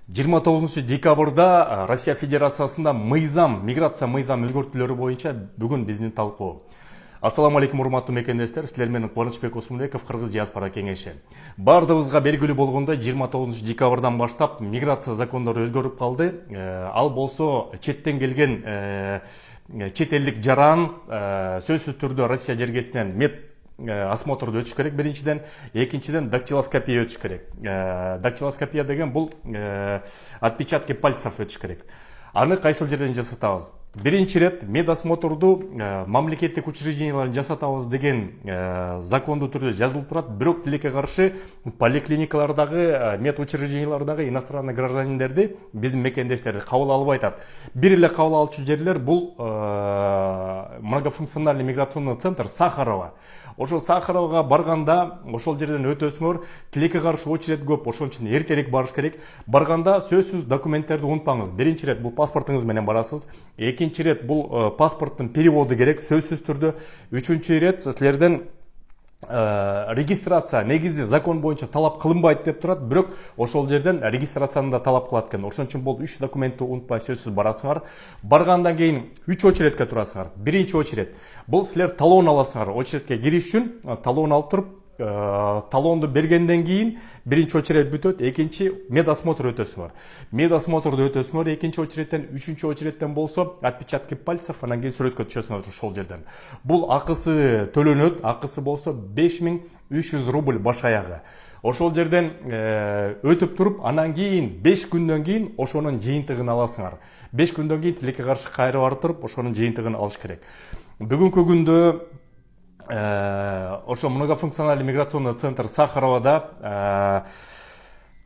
29 декабрда Россия Федерациясында миграция мыйзам өзгөртүүлөрү боюнча бүгүн биздин талкуу. Ассаламу алейкум, урматтуу мекендештер. Силер менен Кубанычбек Осмонбеков, Кыргыз диаспора кеңеши. Бардыгыбызга белгилүү болгондой, 29 декабрдан баштап миграция закондору өзгөрүп калды. Ал болсо четтен келген чет элдик жаран сөзсүз түрдө Россия жергесинен мед осмотрду өтүш керек биринчиден, экинчиден дактилоскопия өтүш керек. Дактилоскопия деген бул отпечатки пальцев өтүш керек. Аны кайсыл жерден жасатабыз? Биринчи рет медосмотрду мамлекеттик учреждениялардан жасатабыз деген закондуу түрдө жазылып турат. Бирок тилекке каршы поликлиникалардагы, мед учреждениялардагы иностранный гражданиндерди, биздин мекендештерди кабыл албай атат. Бир эле кабыл алуучу жерлер бул многофункциональный миграционный центр Сахарова. Ошол Сахаровага барганда, ошол жерден өтөсүңөр, тилекке каршы очередь көп, ошон үчүн эртерээк барыш керек. Барганда сөзсүз документтерди унутпаңыз. Биринчи рет бул паспортуңуз менен барасыз. Экинчи рет бул паспорттун переводу керек, сөзсүз түрдө. Үчүнчү рет силерден регистрация негизи закон боюнча талап кылынбайт деп турат, бирок ошол жерден регистрацияны да талап кылат экен. Ошон үчүн бул 3 документти унутпай сөзсүз барасыңар. Баргандан кийин 3 очередке турасыңар. Биринчи очеред бул силер талон аласыңар. Очередке кириш үчүн талон алып туруп, талонду бергенден кийин биринчи очеред бүтөт, экинчи медосмотр өтөсүңөр. Медосмотрду өтөсүңөр, экинчи очередтен, үчүнчү очередтен болсо отпечатки пальцев, анан кийин сүрөткө түшөсүңөр ошол жерден. Бул акысы төлөнөт, акысы болсо 5300 рубль баш аягы. Ошол жерден өтүп туруп, анан кийин 5 күндөн кийин ошонун жыйынтыгын аласыңар. 5 күндөн кийин тилекке каршы кайра барып туруп, ошонун жыйынтыгын алыш керек. Бүгүнкү күндө ошо многофункциональный миграционный центр Сахаровада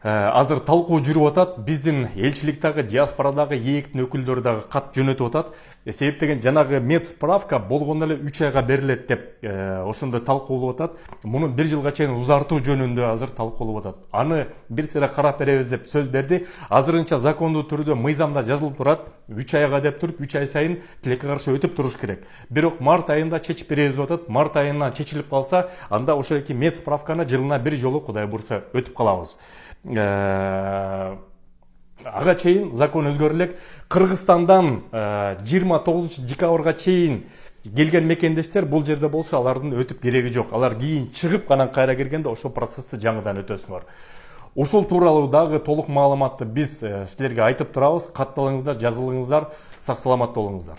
азыр талкуу жүрүп атат. Биздин элчиликтеги, диаспорадагы ээктин өкүлдөрү дагы кат жөнөтүп атат. Себеп деген жанагы мед справка болгондо эле 3 айга берилет деп ошондой талкуулуп атат. Муну 1 жылга чейин узартуу жөнүндө азыр талкуулуп атат. Аны бир сыйра карап беребиз деп сөз берди. Азырынча закондуу түрдө мыйзамда жазылып турат. 3 айга деп туруп, 3 ай сайын тилекке каршы өтүп туруш керек. Бирок март айында чечип беребиз деп атат. Март айынан чечилип калса, анда ошол эки мед справканы жылына 1 жолу Кудай бурса өтүп калабыз. Ага чейин закон өзгөрүлөк. Кыргызстандан 29 декабрга чейин келген мекендештер бул жерде болсо, алардын өтүп кереги жок. Алар кийин чыгып, анан кайра киргенде ошол процессти жаңыдан өтөсүңөр. Ушул тууралуу дагы толук маалыматты биз силерге айтып турабыз. Катталыңыздар, жазылыңыздар, сак саламат болуңуздар.